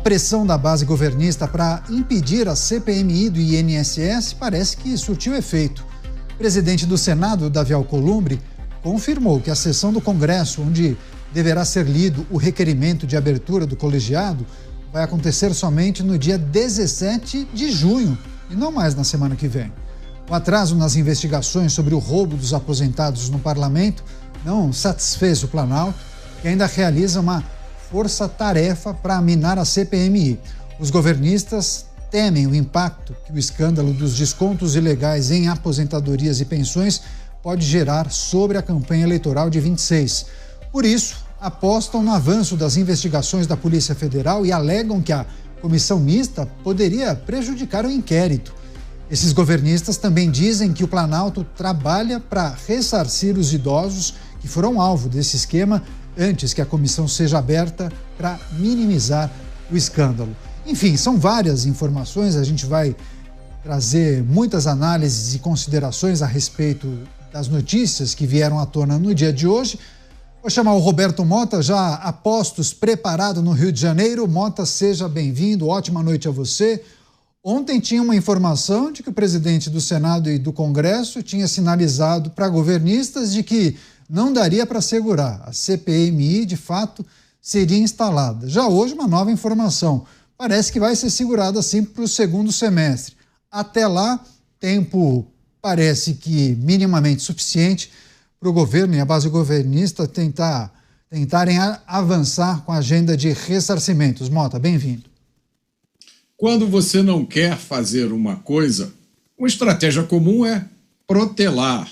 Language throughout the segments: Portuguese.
pressão da base governista para impedir a CPMI do INSS parece que surtiu efeito. O presidente do Senado, Davi Alcolumbre, confirmou que a sessão do Congresso, onde deverá ser lido o requerimento de abertura do colegiado, vai acontecer somente no dia 17 de junho e não mais na semana que vem. O atraso nas investigações sobre o roubo dos aposentados no parlamento não satisfez o Planalto, que ainda realiza uma força-tarefa para minar a CPMI. Os governistas temem o impacto que o escândalo dos descontos ilegais em aposentadorias e pensões pode gerar sobre a campanha eleitoral de 26. Por isso, apostam no avanço das investigações da Polícia Federal e alegam que a comissão mista poderia prejudicar o inquérito. Esses governistas também dizem que o Planalto trabalha para ressarcir os idosos que foram alvo desse esquema antes que a comissão seja aberta para minimizar o escândalo. Enfim, são várias informações, a gente vai trazer muitas análises e considerações a respeito das notícias que vieram à tona no dia de hoje. Vou chamar o Roberto Mota, já a postos, preparado no Rio de Janeiro. Mota, seja bem-vindo, ótima noite a você. Ontem tinha uma informação de que o presidente do Senado e do Congresso tinha sinalizado para governistas de que não daria para segurar. A CPMI, de fato, seria instalada. Já hoje, uma nova informação. Parece que vai ser segurada, assim, para o segundo semestre. Até lá, tempo parece que minimamente suficiente para o governo e a base governista tentarem avançar com a agenda de ressarcimentos. Mota, bem-vindo. Quando você não quer fazer uma coisa, uma estratégia comum é protelar,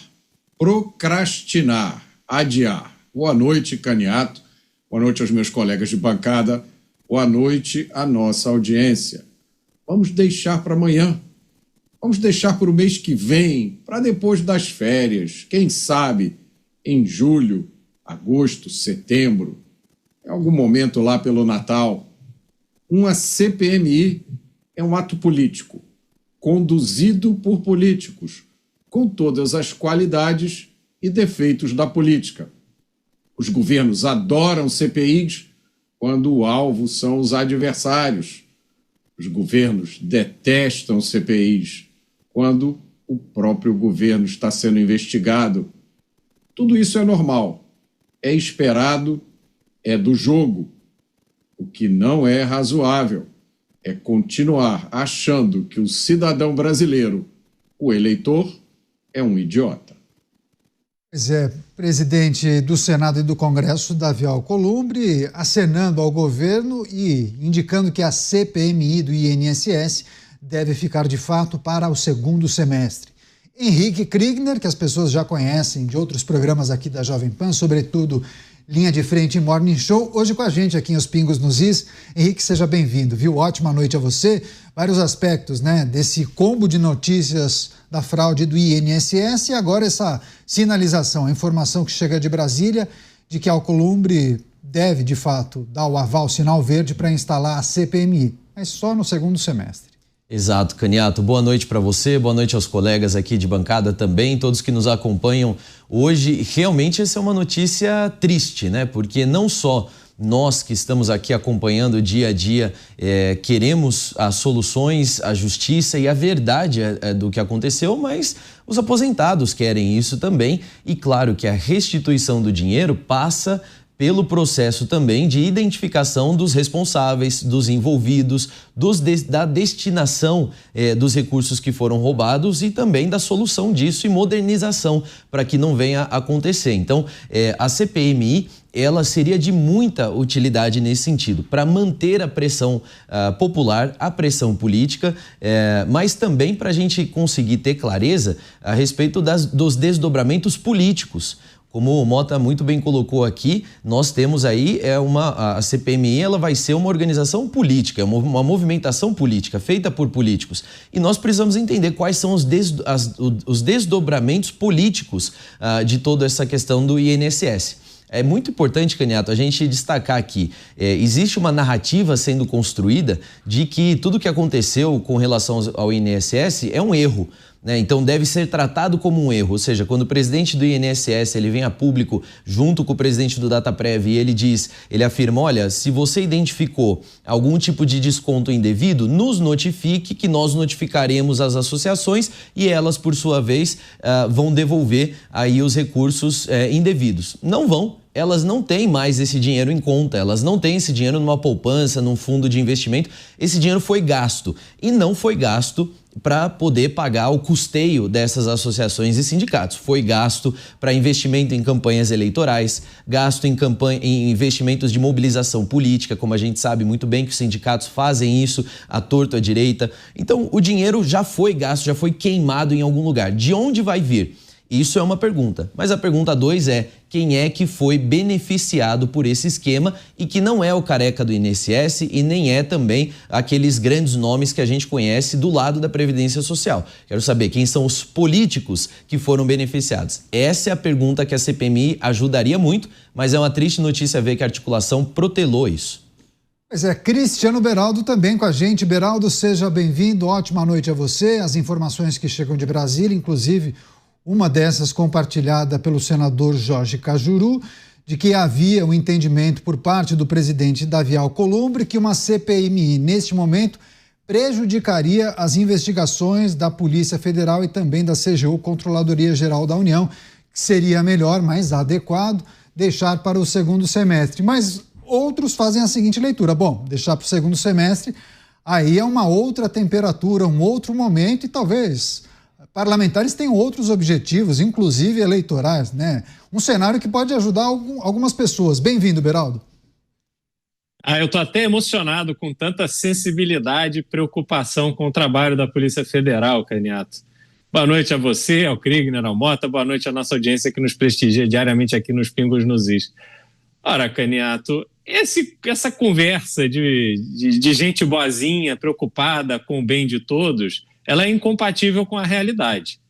procrastinar, adiar. Boa noite, Caniato. Boa noite aos meus colegas de bancada. Boa noite à nossa audiência. Vamos deixar para amanhã. Vamos deixar para o mês que vem, para depois das férias. Quem sabe em julho, agosto, setembro, em algum momento lá pelo Natal. Uma CPMI é um ato político, conduzido por políticos, com todas as qualidades e defeitos da política. Os governos adoram CPIs quando o alvo são os adversários. Os governos detestam CPIs quando o próprio governo está sendo investigado. Tudo isso é normal, é esperado, é do jogo. O que não é razoável é continuar achando que o cidadão brasileiro, o eleitor, é um idiota. Pois é, presidente do Senado e do Congresso, Davi Alcolumbre, acenando ao governo e indicando que a CPMI do INSS deve ficar de fato para o segundo semestre. Henrique Kriegner, que as pessoas já conhecem de outros programas aqui da Jovem Pan, sobretudo Linha de Frente e Morning Show, hoje com a gente aqui em Os Pingos nos Is. Henrique, seja bem-vindo, viu? Ótima noite a você. Vários aspectos, né, desse combo de notícias da fraude do INSS e agora essa sinalização, a informação que chega de Brasília de que Alcolumbre deve, de fato, dar o aval, sinal verde para instalar a CPMI, mas só no segundo semestre. Exato, Caniato. Boa noite para você, boa noite aos colegas aqui de bancada também, todos que nos acompanham hoje. Realmente essa é uma notícia triste, né? Porque não só nós que estamos aqui acompanhando dia a dia queremos as soluções, a justiça e a verdade do que aconteceu, mas os aposentados querem isso também. E claro que a restituição do dinheiro passa pelo processo também de identificação dos responsáveis, dos envolvidos, da destinação dos recursos que foram roubados e também da solução disso e modernização para que não venha a acontecer. Então, a CPMI, ela seria de muita utilidade nesse sentido, para manter a pressão popular, a pressão política, mas também para a gente conseguir ter clareza a respeito dos desdobramentos políticos. Como o Mota muito bem colocou aqui, nós temos aí a CPMI, ela vai ser uma organização política, uma movimentação política feita por políticos. E nós precisamos entender quais são os desdobramentos políticos de toda essa questão do INSS. É muito importante, Caniato, a gente destacar aqui, existe uma narrativa sendo construída de que tudo que aconteceu com relação ao INSS é um erro. né? Então deve ser tratado como um erro, ou seja, quando o presidente do INSS ele vem a público junto com o presidente do Dataprev e ele afirma, olha, se você identificou algum tipo de desconto indevido, nos notifique que nós notificaremos as associações e elas, por sua vez, vão devolver aí os recursos indevidos. Não vão. Elas não têm mais esse dinheiro em conta, elas não têm esse dinheiro numa poupança, num fundo de investimento. Esse dinheiro foi gasto e não foi gasto para poder pagar o custeio dessas associações e sindicatos. Foi gasto para investimento em campanhas eleitorais, gasto em investimentos de mobilização política, como a gente sabe muito bem que os sindicatos fazem isso à torto à direita. Então, o dinheiro já foi gasto, já foi queimado em algum lugar. De onde vai vir? Isso é uma pergunta, mas a pergunta 2 é quem é que foi beneficiado por esse esquema e que não é o careca do INSS e nem é também aqueles grandes nomes que a gente conhece do lado da Previdência Social. Quero saber quem são os políticos que foram beneficiados. Essa é a pergunta que a CPMI ajudaria muito, mas é uma triste notícia ver que a articulação protelou isso. Pois é, Cristiano Beraldo também com a gente. Beraldo, seja bem-vindo, ótima noite a você. As informações que chegam de Brasília, inclusive uma dessas compartilhada pelo senador Jorge Cajuru, de que havia um entendimento por parte do presidente Davi Alcolumbre que uma CPMI, neste momento, prejudicaria as investigações da Polícia Federal e também da CGU, Controladoria Geral da União, que seria melhor, mais adequado, deixar para o segundo semestre. Mas outros fazem a seguinte leitura: bom, deixar para o segundo semestre, aí é uma outra temperatura, um outro momento e talvez parlamentares têm outros objetivos, inclusive eleitorais, né? Um cenário que pode ajudar algumas pessoas. Bem-vindo, Beraldo. Eu estou até emocionado com tanta sensibilidade e preocupação com o trabalho da Polícia Federal, Caniato. Boa noite a você, ao Kriegner, ao Mota, boa noite à nossa audiência que nos prestigia diariamente aqui nos Pingos nos Is. Ora, Caniato, essa conversa de gente boazinha, preocupada com o bem de todos, ela é incompatível com a realidade.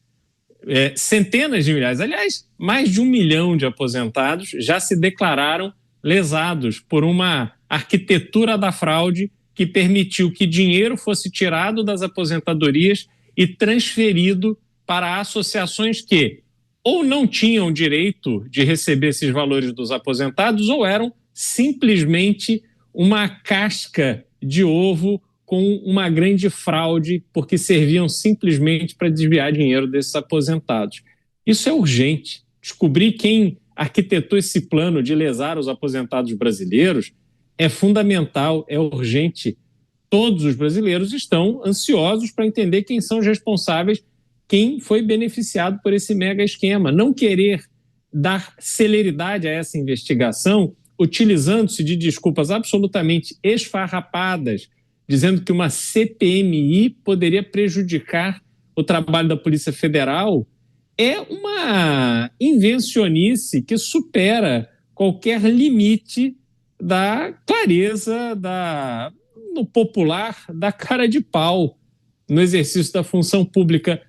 Centenas de milhares, aliás, mais de 1 milhão de aposentados já se declararam lesados por uma arquitetura da fraude que permitiu que dinheiro fosse tirado das aposentadorias e transferido para associações que ou não tinham direito de receber esses valores dos aposentados ou eram simplesmente uma casca de ovo com uma grande fraude, porque serviam simplesmente para desviar dinheiro desses aposentados. Isso é urgente. Descobrir quem arquitetou esse plano de lesar os aposentados brasileiros é fundamental, é urgente. Todos os brasileiros estão ansiosos para entender quem são os responsáveis, quem foi beneficiado por esse mega esquema. Não querer dar celeridade a essa investigação, utilizando-se de desculpas absolutamente esfarrapadas, dizendo que uma CPMI poderia prejudicar o trabalho da Polícia Federal, é uma invencionice que supera qualquer limite da clareza, no popular, da cara de pau no exercício da função pública.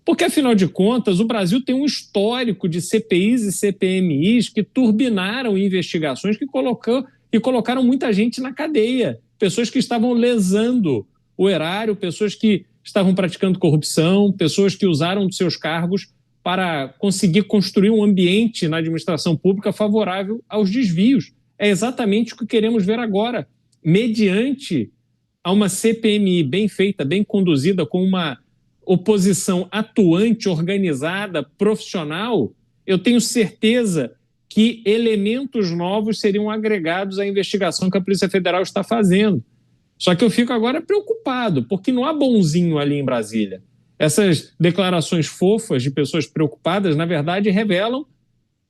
Porque, afinal de contas, o Brasil tem um histórico de CPIs e CPMIs que turbinaram investigações que colocaram muita gente na cadeia. Pessoas que estavam lesando o erário, pessoas que estavam praticando corrupção, pessoas que usaram de seus cargos para conseguir construir um ambiente na administração pública favorável aos desvios. É exatamente o que queremos ver agora. Mediante a uma CPMI bem feita, bem conduzida, com uma oposição atuante, organizada, profissional, eu tenho certeza que elementos novos seriam agregados à investigação que a Polícia Federal está fazendo. Só que eu fico agora preocupado, porque não há bonzinho ali em Brasília. Essas declarações fofas de pessoas preocupadas, na verdade, revelam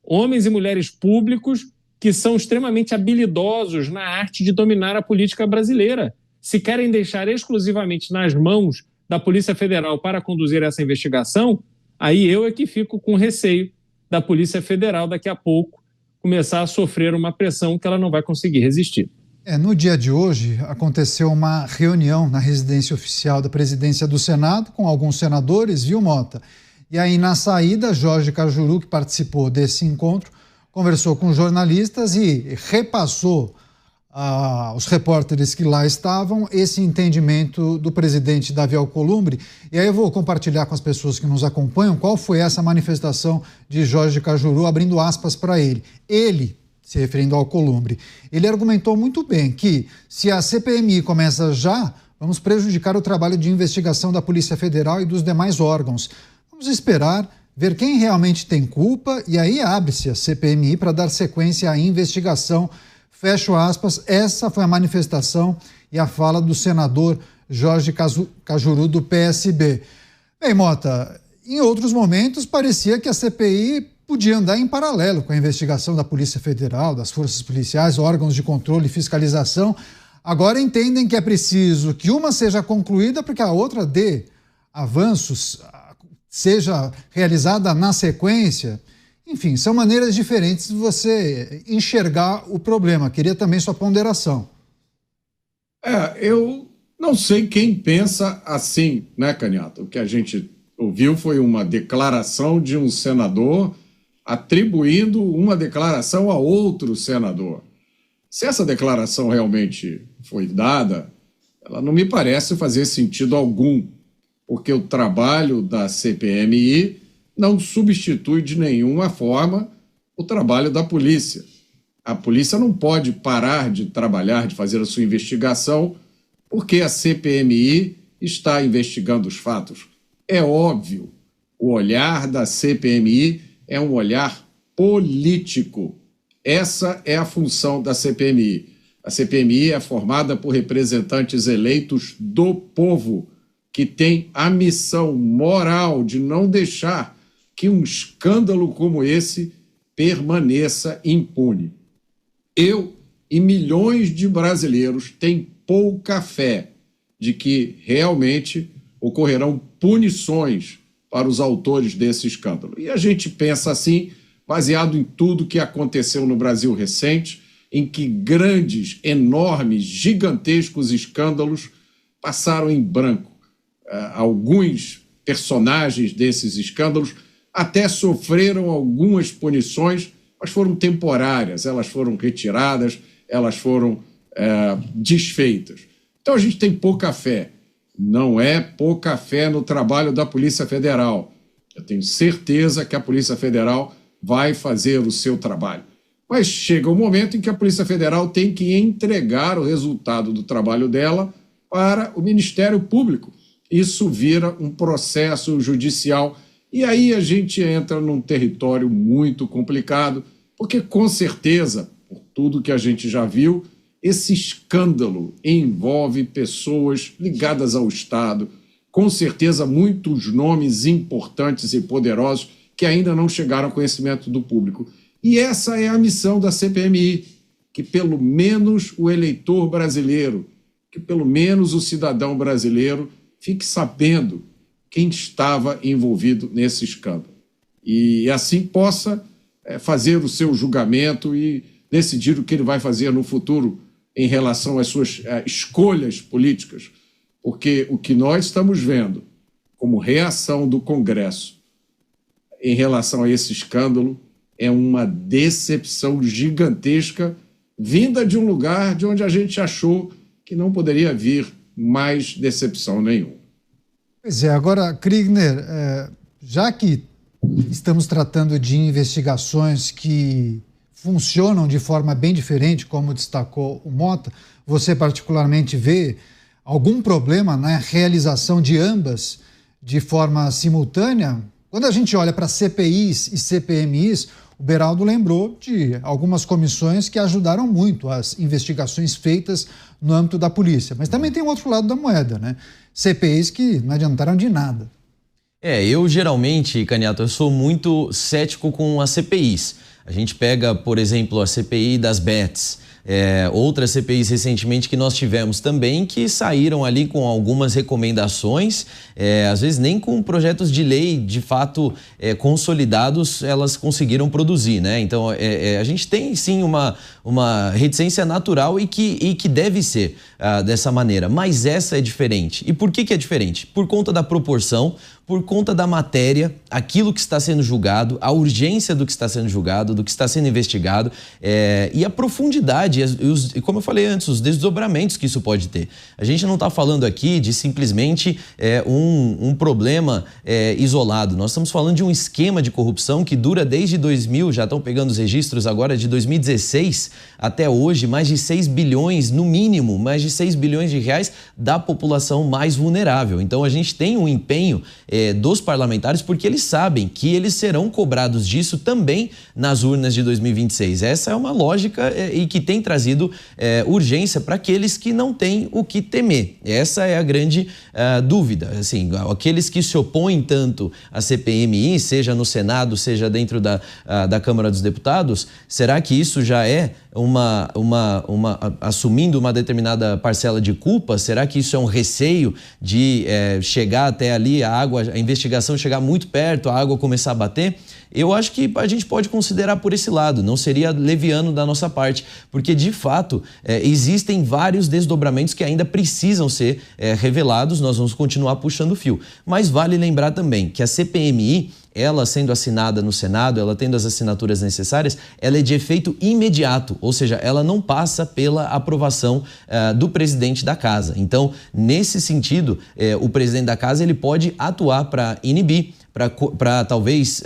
homens e mulheres públicos que são extremamente habilidosos na arte de dominar a política brasileira. Se querem deixar exclusivamente nas mãos da Polícia Federal para conduzir essa investigação, aí eu é que fico com receio da Polícia Federal daqui a pouco começar a sofrer uma pressão que ela não vai conseguir resistir. No dia de hoje aconteceu uma reunião na residência oficial da presidência do Senado com alguns senadores, viu, Mota? E aí na saída, Jorge Cajuru, que participou desse encontro, conversou com jornalistas e repassou aos repórteres que lá estavam esse entendimento do presidente Davi Alcolumbre. E aí eu vou compartilhar com as pessoas que nos acompanham qual foi essa manifestação de Jorge Cajuru, abrindo aspas para ele. Ele, se referindo ao Alcolumbre, ele argumentou muito bem que se a CPMI começa já, vamos prejudicar o trabalho de investigação da Polícia Federal e dos demais órgãos. Vamos esperar, ver quem realmente tem culpa e aí abre-se a CPMI para dar sequência à investigação. Fecho aspas, essa foi a manifestação e a fala do senador Jorge Cajuru, do PSB. Bem, Mota, em outros momentos parecia que a CPI podia andar em paralelo com a investigação da Polícia Federal, das forças policiais, órgãos de controle e fiscalização. Agora entendem que é preciso que uma seja concluída para que a outra dê avanços, seja realizada na sequência. Enfim, são maneiras diferentes de você enxergar o problema. Queria também sua ponderação. Eu não sei quem pensa assim, né, Caniato? O que a gente ouviu foi uma declaração de um senador atribuindo uma declaração a outro senador. Se essa declaração realmente foi dada, ela não me parece fazer sentido algum, porque o trabalho da CPMI não substitui de nenhuma forma o trabalho da polícia. A polícia não pode parar de trabalhar, de fazer a sua investigação, porque a CPMI está investigando os fatos. É óbvio, o olhar da CPMI é um olhar político. Essa é a função da CPMI. A CPMI é formada por representantes eleitos do povo, que tem a missão moral de não deixar que um escândalo como esse permaneça impune. Eu e milhões de brasileiros têm pouca fé de que realmente ocorrerão punições para os autores desse escândalo. E a gente pensa assim, baseado em tudo que aconteceu no Brasil recente, em que grandes, enormes, gigantescos escândalos passaram em branco. Alguns personagens desses escândalos até sofreram algumas punições, mas foram temporárias, elas foram retiradas, elas foram desfeitas. Então a gente tem pouca fé. Não é pouca fé no trabalho da Polícia Federal. Eu tenho certeza que a Polícia Federal vai fazer o seu trabalho. Mas chega um momento em que a Polícia Federal tem que entregar o resultado do trabalho dela para o Ministério Público. Isso vira um processo judicial. E aí a gente entra num território muito complicado, porque com certeza, por tudo que a gente já viu, esse escândalo envolve pessoas ligadas ao Estado, com certeza muitos nomes importantes e poderosos que ainda não chegaram ao conhecimento do público. E essa é a missão da CPMI, que pelo menos o eleitor brasileiro, que pelo menos o cidadão brasileiro fique sabendo quem estava envolvido nesse escândalo. E assim possa fazer o seu julgamento e decidir o que ele vai fazer no futuro em relação às suas escolhas políticas. Porque o que nós estamos vendo como reação do Congresso em relação a esse escândalo é uma decepção gigantesca vinda de um lugar de onde a gente achou que não poderia vir mais decepção nenhuma. Pois é, agora, Kriegner, já que estamos tratando de investigações que funcionam de forma bem diferente, como destacou o Mota, você particularmente vê algum problema na realização de ambas de forma simultânea? Quando a gente olha para CPIs e CPMIs, o Beraldo lembrou de algumas comissões que ajudaram muito as investigações feitas no âmbito da polícia. Mas também tem o outro lado da moeda, né? CPIs que não adiantaram de nada. Eu geralmente, Caniato, eu sou muito cético com as CPIs. A gente pega, por exemplo, a CPI das bets, outras CPIs recentemente que nós tivemos também, que saíram ali com algumas recomendações, às vezes nem com projetos de lei de fato consolidados elas conseguiram produzir, né? Então a gente tem sim uma reticência natural e que deve ser dessa maneira, mas essa é diferente. E por que é diferente? Por conta da proporção, por conta da matéria, aquilo que está sendo julgado, a urgência do que está sendo julgado, do que está sendo investigado, e a profundidade, e como eu falei antes, os desdobramentos que isso pode ter. A gente não está falando aqui de simplesmente um problema isolado. Nós estamos falando de um esquema de corrupção que dura desde 2000, já estão pegando os registros agora de 2016 até hoje, mais de 6 bilhões, no mínimo, mais de 6 bilhões de reais da população mais vulnerável. Então a gente tem um empenho dos parlamentares porque eles sabem que eles serão cobrados disso também nas urnas de 2026. Essa é uma lógica e que tem trazido urgência para aqueles que não têm o que temer. Essa é a grande dúvida. Assim, aqueles que se opõem tanto à CPMI, seja no Senado, seja dentro da Câmara dos Deputados, será que isso já é assumindo uma determinada parcela de culpa? Será que isso é um receio de chegar até ali, a investigação chegar muito perto, a água começar a bater? Eu acho que a gente pode considerar por esse lado, não seria leviano da nossa parte, porque de fato existem vários desdobramentos que ainda precisam ser revelados, nós vamos continuar puxando o fio. Mas vale lembrar também que a CPMI, ela sendo assinada no Senado, ela tendo as assinaturas necessárias, ela é de efeito imediato, ou seja, ela não passa pela aprovação do presidente da casa. Então, nesse sentido, o presidente da casa ele pode atuar para inibir, para talvez,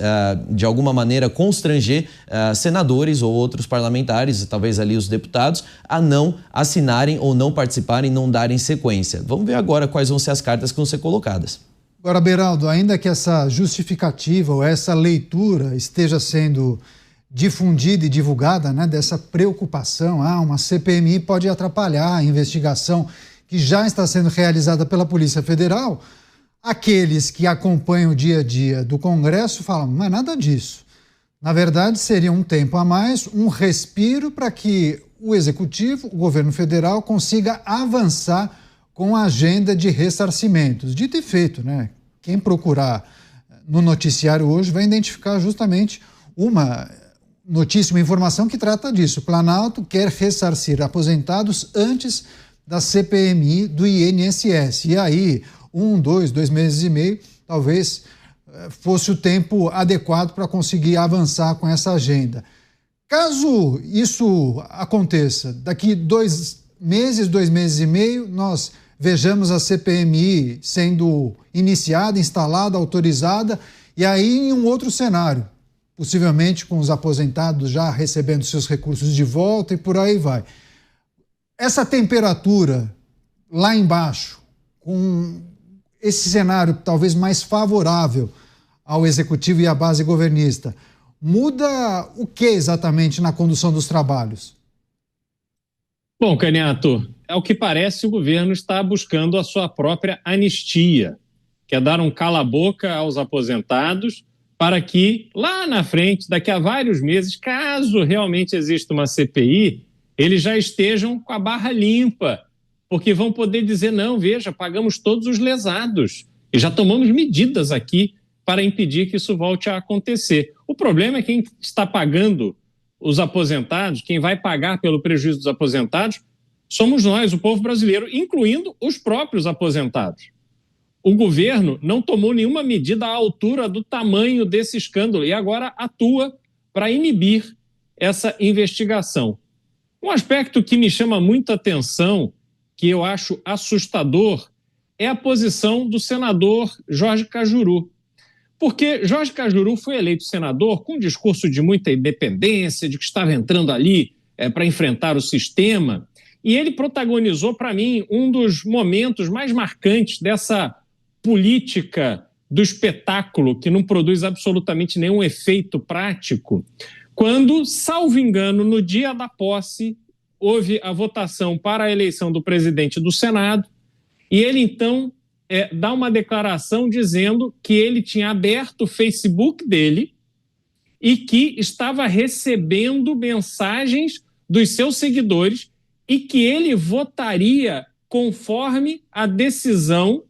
de alguma maneira, constranger senadores ou outros parlamentares, talvez ali os deputados, a não assinarem ou não participarem, não darem sequência. Vamos ver agora quais vão ser as cartas que vão ser colocadas. Agora, Beraldo, ainda que essa justificativa ou essa leitura esteja sendo difundida e divulgada, né, dessa preocupação, uma CPMI pode atrapalhar a investigação que já está sendo realizada pela Polícia Federal, aqueles que acompanham o dia a dia do Congresso falam, não é nada disso. Na verdade, seria um tempo a mais, um respiro para que o Executivo, o governo federal, consiga avançar com a agenda de ressarcimentos. Dito e feito, né? Quem procurar no noticiário hoje vai identificar justamente uma notícia, uma informação que trata disso. O Planalto quer ressarcir aposentados antes da CPMI do INSS. E aí, 2 meses e meio, talvez fosse o tempo adequado para conseguir avançar com essa agenda. Caso isso aconteça, daqui 2 meses e meio, nós vejamos a CPMI sendo iniciada, instalada, autorizada, e aí em um outro cenário, possivelmente com os aposentados já recebendo seus recursos de volta e por aí vai. Essa temperatura lá embaixo, com esse cenário talvez mais favorável ao Executivo e à base governista, muda o que exatamente na condução dos trabalhos? Bom, Caniato, ao que parece o governo está buscando a sua própria anistia, que é dar um cala-boca aos aposentados para que lá na frente, daqui a vários meses, caso realmente exista uma CPI, eles já estejam com a barra limpa, porque vão poder dizer, não, veja, pagamos todos os lesados e já tomamos medidas aqui para impedir que isso volte a acontecer. O problema é quem está pagando os aposentados, quem vai pagar pelo prejuízo dos aposentados, somos nós, o povo brasileiro, incluindo os próprios aposentados. O governo não tomou nenhuma medida à altura do tamanho desse escândalo e agora atua para inibir essa investigação. Um aspecto que me chama muita atenção, que eu acho assustador, é a posição do senador Jorge Cajuru. Porque Jorge Cajuru foi eleito senador com um discurso de muita independência, de que estava entrando ali para enfrentar o sistema, e ele protagonizou, para mim, um dos momentos mais marcantes dessa política do espetáculo, que não produz absolutamente nenhum efeito prático, quando, salvo engano, no dia da posse, houve a votação para a eleição do presidente do Senado, e ele, então, dá uma declaração dizendo que ele tinha aberto o Facebook dele e que estava recebendo mensagens dos seus seguidores e que ele votaria conforme a decisão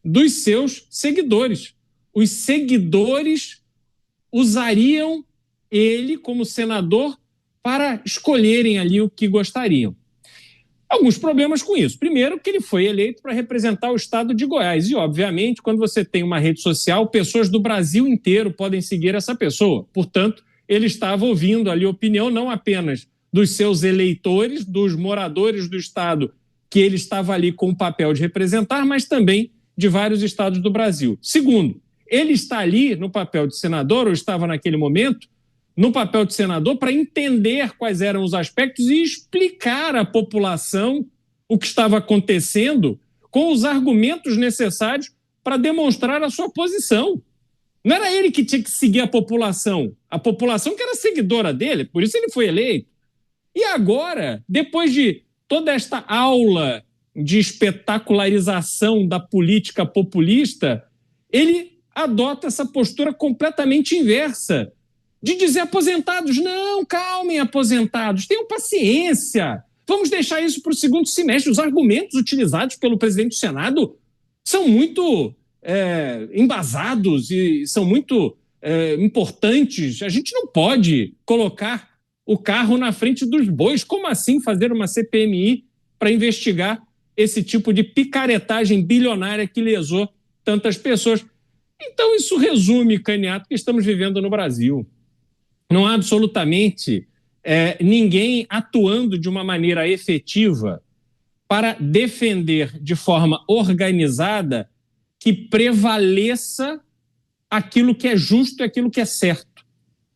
dos seus seguidores. Os seguidores usariam ele como senador para escolherem ali o que gostariam. alguns problemas com isso. Primeiro, que ele foi eleito para representar o estado de Goiás. E, obviamente, quando você tem uma rede social, pessoas do Brasil inteiro podem seguir essa pessoa. Portanto, ele estava ouvindo ali opinião não apenas dos seus eleitores, dos moradores do estado que ele estava ali com o papel de representar, mas também de vários estados do Brasil. Segundo, ele está ali no papel de senador, ou estava naquele momento, no papel de senador, para entender quais eram os aspectos e explicar à população o que estava acontecendo com os argumentos necessários para demonstrar a sua posição. Não era ele que tinha que seguir a população que era seguidora dele, por isso ele foi eleito. E agora, depois de toda esta aula de espetacularização da política populista, ele adota essa postura completamente inversa, de dizer aposentados, não, calmem aposentados, tenham paciência, vamos deixar isso para o segundo semestre. Os argumentos utilizados pelo presidente do Senado são muito embasados e são muito importantes. A gente não pode colocar o carro na frente dos bois. Como assim fazer uma CPMI para investigar esse tipo de picaretagem bilionária que lesou tantas pessoas? Então isso resume, Caniato, o que estamos vivendo no Brasil. Não há absolutamente ninguém atuando de uma maneira efetiva para defender de forma organizada que prevaleça aquilo que é justo e aquilo que é certo.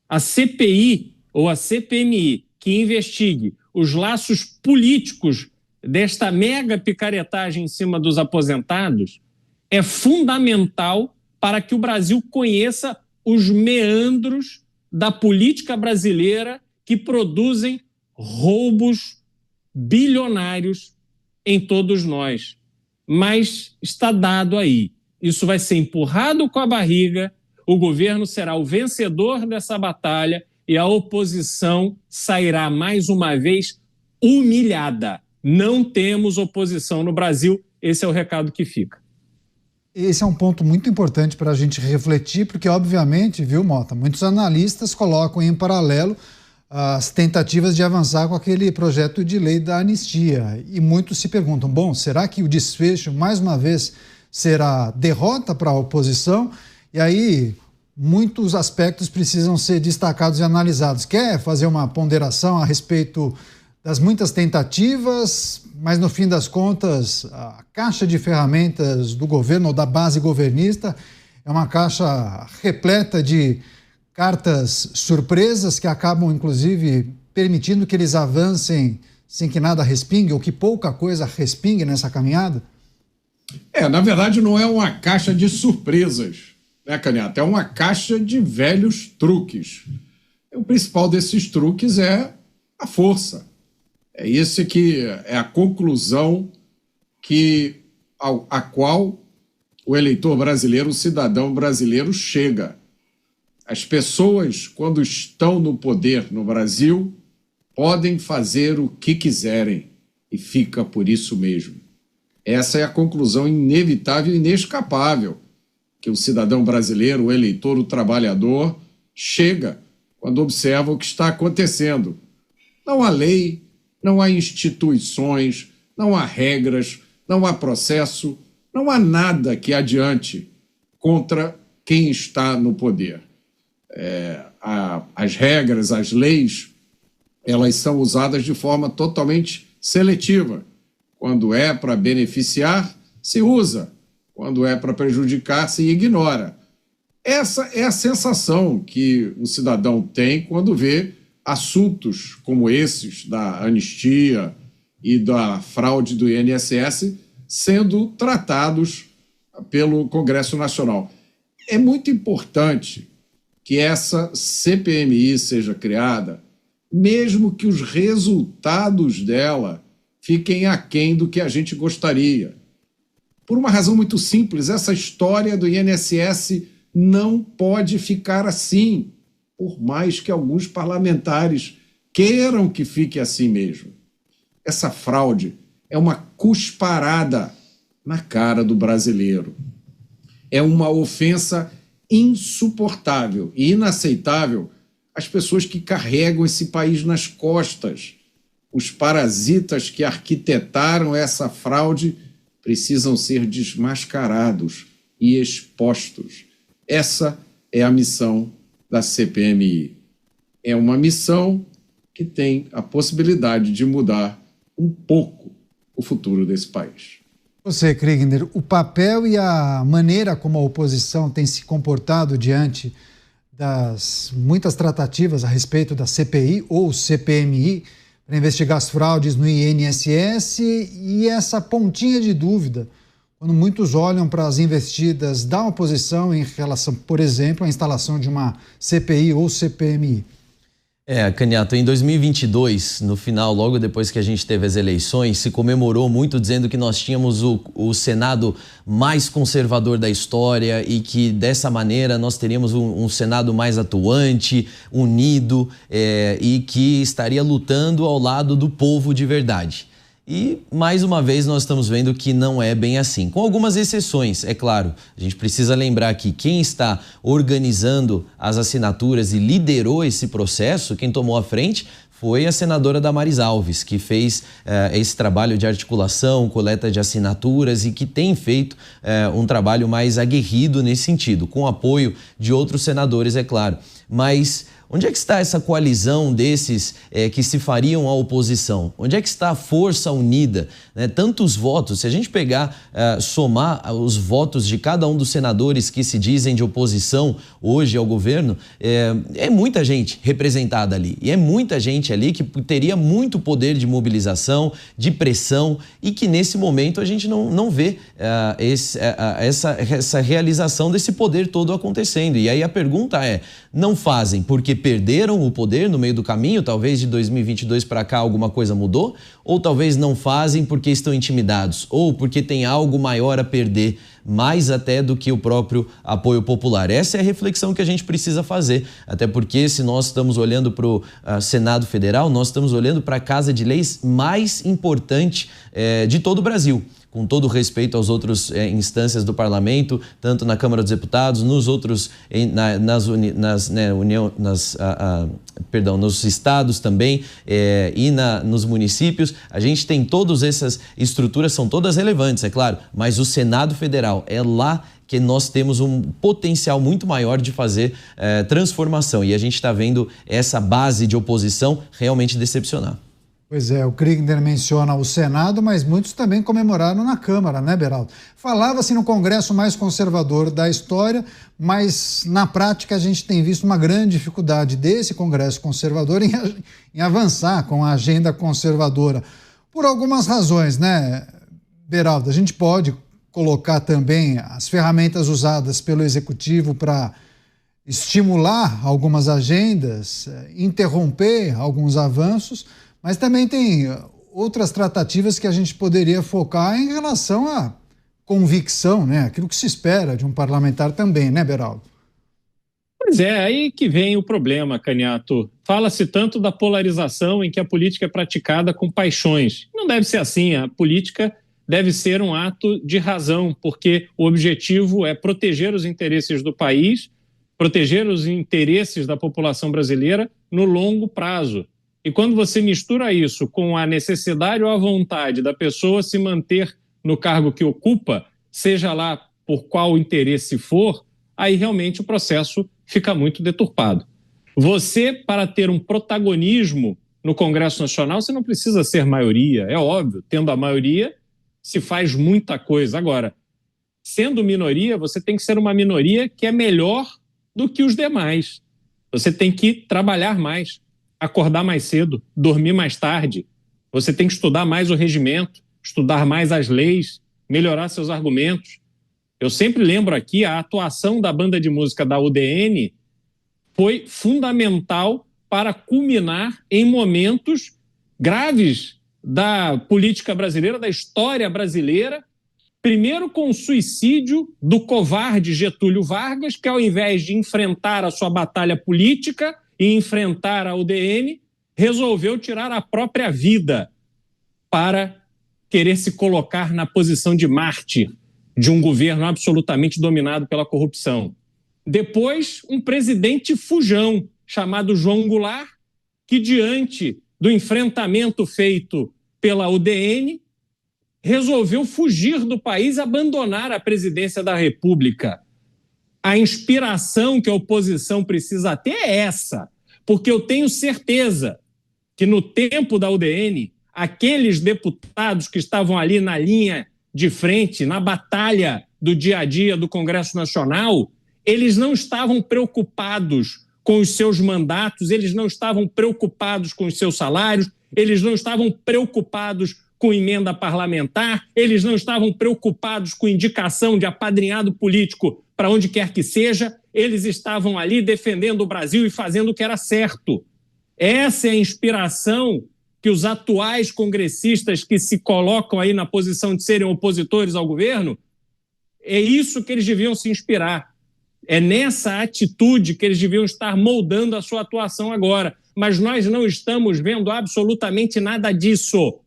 A CPI ou a CPMI que investigue os laços políticos desta mega picaretagem em cima dos aposentados é fundamental para que o Brasil conheça os meandros da política brasileira que produzem roubos bilionários em todos nós. Mas está dado aí. Isso vai ser empurrado com a barriga, o governo será o vencedor dessa batalha e a oposição sairá mais uma vez humilhada. Não temos oposição no Brasil, esse é o recado que fica. Esse é um ponto muito importante para a gente refletir, porque obviamente, viu, Mota, muitos analistas colocam em paralelo as tentativas de avançar com aquele projeto de lei da anistia. E muitos se perguntam, bom, será que o desfecho, mais uma vez, será derrota para a oposição? E aí, muitos aspectos precisam ser destacados e analisados. Quer fazer uma ponderação a respeito das muitas tentativas, mas no fim das contas, a caixa de ferramentas do governo ou da base governista é uma caixa repleta de cartas surpresas que acabam, inclusive, permitindo que eles avancem sem que nada respingue, ou que pouca coisa respingue nessa caminhada? Na verdade, não é uma caixa de surpresas, né, Caniato? É uma caixa de velhos truques. O principal desses truques é a força. É esse que é a conclusão a qual o eleitor brasileiro, o cidadão brasileiro chega. As pessoas, quando estão no poder no Brasil, podem fazer o que quiserem e fica por isso mesmo. Essa é a conclusão inevitável e inescapável que o cidadão brasileiro, o eleitor, o trabalhador, chega quando observa o que está acontecendo. Não há lei, não há instituições, não há regras, não há processo, não há nada que adiante contra quem está no poder. As regras, as leis, elas são usadas de forma totalmente seletiva. Quando é para beneficiar, se usa. Quando é para prejudicar, se ignora. Essa é a sensação que o cidadão tem quando vê assuntos como esses da anistia e da fraude do INSS sendo tratados pelo Congresso Nacional. É muito importante que essa CPMI seja criada, mesmo que os resultados dela fiquem aquém do que a gente gostaria. Por uma razão muito simples, essa história do INSS não pode ficar assim, por mais que alguns parlamentares queiram que fique assim mesmo. Essa fraude é uma cusparada na cara do brasileiro. É uma ofensa insuportável e inaceitável às pessoas que carregam esse país nas costas. Os parasitas que arquitetaram essa fraude precisam ser desmascarados e expostos. Essa é a missão da CPMI. É uma missão que tem a possibilidade de mudar um pouco o futuro desse país. Você, Kriegner, o papel e a maneira como a oposição tem se comportado diante das muitas tratativas a respeito da CPI ou CPMI para investigar as fraudes no INSS e essa pontinha de dúvida quando muitos olham para as investidas da oposição em relação, por exemplo, à instalação de uma CPI ou CPMI. Caniato, em 2022, no final, logo depois que a gente teve as eleições, se comemorou muito dizendo que nós tínhamos o Senado mais conservador da história e que dessa maneira nós teríamos um Senado mais atuante, unido e que estaria lutando ao lado do povo de verdade. E, mais uma vez, nós estamos vendo que não é bem assim. Com algumas exceções, é claro. A gente precisa lembrar que quem está organizando as assinaturas e liderou esse processo, quem tomou a frente, foi a senadora Damares Alves, que fez esse trabalho de articulação, coleta de assinaturas e que tem feito um trabalho mais aguerrido nesse sentido, com apoio de outros senadores, é claro. Mas onde é que está essa coalizão desses que se fariam à oposição? Onde é que está a força unida? Tantos votos, se a gente pegar, somar os votos de cada um dos senadores que se dizem de oposição hoje ao governo, é muita gente representada ali. E é muita gente ali que teria muito poder de mobilização, de pressão e que nesse momento a gente não vê essa realização desse poder todo acontecendo. E aí a pergunta é, não fazem porque perderam o poder no meio do caminho, talvez de 2022 para cá alguma coisa mudou, ou talvez não fazem porque estão intimidados, ou porque tem algo maior a perder, mais até do que o próprio apoio popular. Essa é a reflexão que a gente precisa fazer, até porque se nós estamos olhando para o Senado Federal, nós estamos olhando para a Casa de Leis mais importante de todo o Brasil. Com todo respeito às outras instâncias do parlamento, tanto na Câmara dos Deputados, nos outros, nos estados também e nos municípios. A gente tem todas essas estruturas, são todas relevantes, é claro, mas o Senado Federal é lá que nós temos um potencial muito maior de fazer transformação e a gente está vendo essa base de oposição realmente decepcionar. Pois é, o Kriegner menciona o Senado, mas muitos também comemoraram na Câmara, né, Beraldo? Falava-se no Congresso mais conservador da história, mas na prática a gente tem visto uma grande dificuldade desse Congresso conservador em avançar com a agenda conservadora. Por algumas razões, né, Beraldo? A gente pode colocar também as ferramentas usadas pelo Executivo para estimular algumas agendas, interromper alguns avanços, mas também tem outras tratativas que a gente poderia focar em relação à convicção, né? Aquilo que se espera de um parlamentar também, né, Beraldo? Pois é, aí que vem o problema, Caniato. Fala-se tanto da polarização em que a política é praticada com paixões. Não deve ser assim, a política deve ser um ato de razão, porque o objetivo é proteger os interesses do país, proteger os interesses da população brasileira no longo prazo. E quando você mistura isso com a necessidade ou a vontade da pessoa se manter no cargo que ocupa, seja lá por qual interesse for, aí realmente o processo fica muito deturpado. Você, para ter um protagonismo no Congresso Nacional, você não precisa ser maioria, é óbvio. Tendo a maioria, se faz muita coisa. Agora, sendo minoria, você tem que ser uma minoria que é melhor do que os demais. Você tem que trabalhar mais, acordar mais cedo, dormir mais tarde. Você tem que estudar mais o regimento, estudar mais as leis, melhorar seus argumentos. Eu sempre lembro aqui, a atuação da banda de música da UDN foi fundamental para culminar em momentos graves da política brasileira, da história brasileira, primeiro com o suicídio do covarde Getúlio Vargas, que ao invés de enfrentar a sua batalha política e enfrentar a UDN, resolveu tirar a própria vida para querer se colocar na posição de mártir de um governo absolutamente dominado pela corrupção. Depois, um presidente fujão chamado João Goulart, que diante do enfrentamento feito pela UDN, resolveu fugir do país, abandonar a presidência da República. A inspiração que a oposição precisa ter é essa, porque eu tenho certeza que no tempo da UDN, aqueles deputados que estavam ali na linha de frente, na batalha do dia a dia do Congresso Nacional, eles não estavam preocupados com os seus mandatos, eles não estavam preocupados com os seus salários, eles não estavam preocupados com emenda parlamentar, eles não estavam preocupados com indicação de apadrinhado político para onde quer que seja, eles estavam ali defendendo o Brasil e fazendo o que era certo. Essa é a inspiração que os atuais congressistas que se colocam aí na posição de serem opositores ao governo, é isso que eles deviam se inspirar. É nessa atitude que eles deviam estar moldando a sua atuação agora. Mas nós não estamos vendo absolutamente nada disso.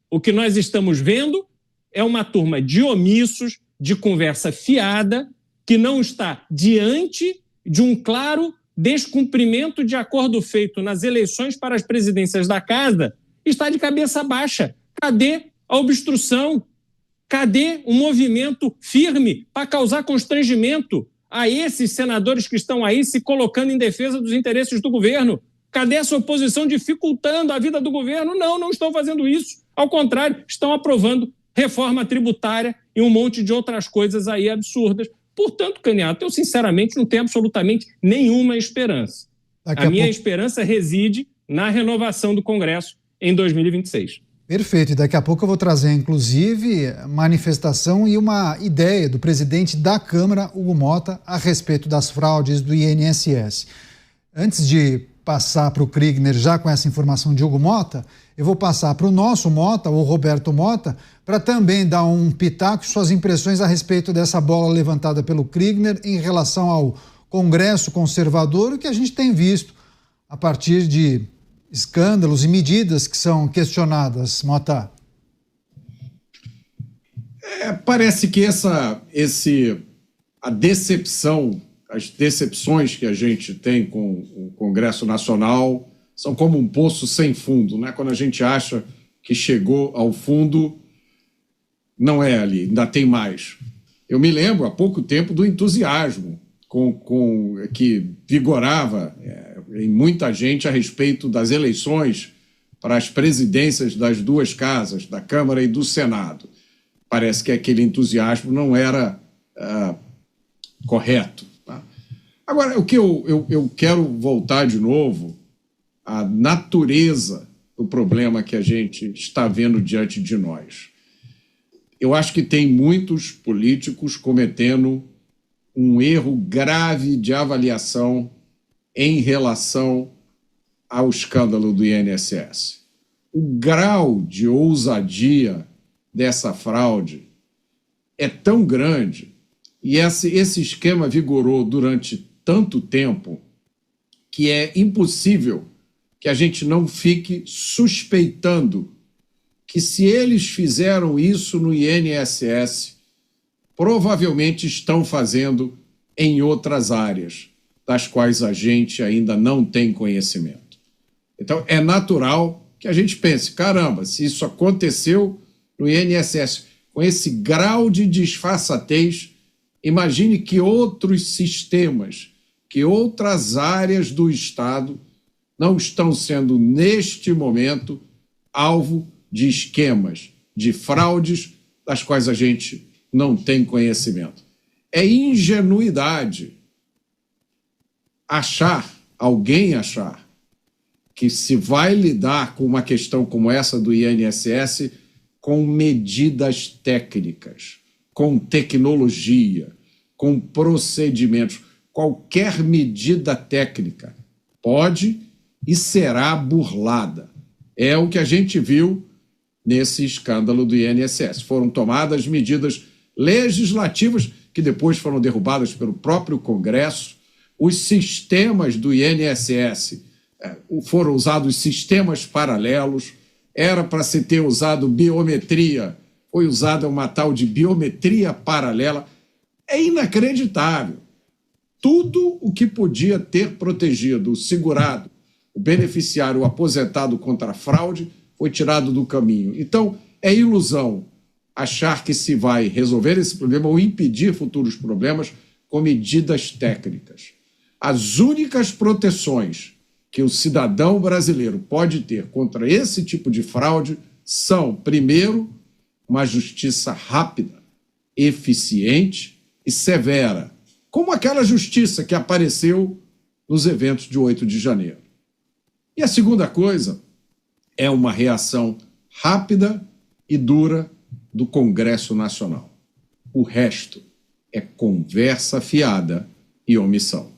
O que nós estamos vendo é uma turma de omissos, de conversa fiada, que não está diante de um claro descumprimento de acordo feito nas eleições para as presidências da Casa, está de cabeça baixa. Cadê a obstrução? Cadê um movimento firme para causar constrangimento a esses senadores que estão aí se colocando em defesa dos interesses do governo? Cadê essa oposição dificultando a vida do governo? Não estão fazendo isso. Ao contrário, estão aprovando reforma tributária e um monte de outras coisas aí absurdas. Portanto, Caniato, eu sinceramente não tenho absolutamente nenhuma esperança. A minha esperança reside na renovação do Congresso em 2026. Perfeito. E daqui a pouco eu vou trazer, inclusive, manifestação e uma ideia do presidente da Câmara, Hugo Mota, a respeito das fraudes do INSS. Antes de passar para o Kriegner já com essa informação de Hugo Mota, eu vou passar para o nosso Mota, o Roberto Mota, para também dar um pitaco, suas impressões a respeito dessa bola levantada pelo Kriegner em relação ao Congresso conservador, o que a gente tem visto a partir de escândalos e medidas que são questionadas, Mota. Parece que a decepção, as decepções que a gente tem com o Congresso Nacional são como um poço sem fundo, né? Quando a gente acha que chegou ao fundo, não é ali, ainda tem mais. Eu me lembro há pouco tempo do entusiasmo que vigorava em muita gente a respeito das eleições para as presidências das duas casas, da Câmara e do Senado. Parece que aquele entusiasmo não era correto. Tá? Agora, o que eu quero voltar de novo à natureza do problema que a gente está vendo diante de nós. Eu acho que tem muitos políticos cometendo um erro grave de avaliação em relação ao escândalo do INSS. O grau de ousadia dessa fraude é tão grande e esse esquema vigorou durante tanto tempo que é impossível que a gente não fique suspeitando que se eles fizeram isso no INSS, provavelmente estão fazendo em outras áreas, das quais a gente ainda não tem conhecimento. Então, é natural que a gente pense, caramba, se isso aconteceu no INSS, com esse grau de disfarçatez, imagine que outros sistemas, que outras áreas do Estado não estão sendo, neste momento, alvo de esquemas, de fraudes, das quais a gente não tem conhecimento. É ingenuidade alguém achar, que se vai lidar com uma questão como essa do INSS com medidas técnicas, com tecnologia, com procedimentos. Qualquer medida técnica pode e será burlada. É o que a gente viu nesse escândalo do INSS. Foram tomadas medidas legislativas que depois foram derrubadas pelo próprio Congresso. Os sistemas do INSS foram usados sistemas paralelos, era para se ter usado biometria, foi usada uma tal de biometria paralela. É inacreditável. Tudo o que podia ter protegido, segurado o beneficiário aposentado contra a fraude foi tirado do caminho. Então, é ilusão achar que se vai resolver esse problema ou impedir futuros problemas com medidas técnicas. As únicas proteções que o cidadão brasileiro pode ter contra esse tipo de fraude são, primeiro, uma justiça rápida, eficiente e severa, como aquela justiça que apareceu nos eventos de 8 de janeiro. E a segunda coisa é uma reação rápida e dura do Congresso Nacional. O resto é conversa fiada e omissão.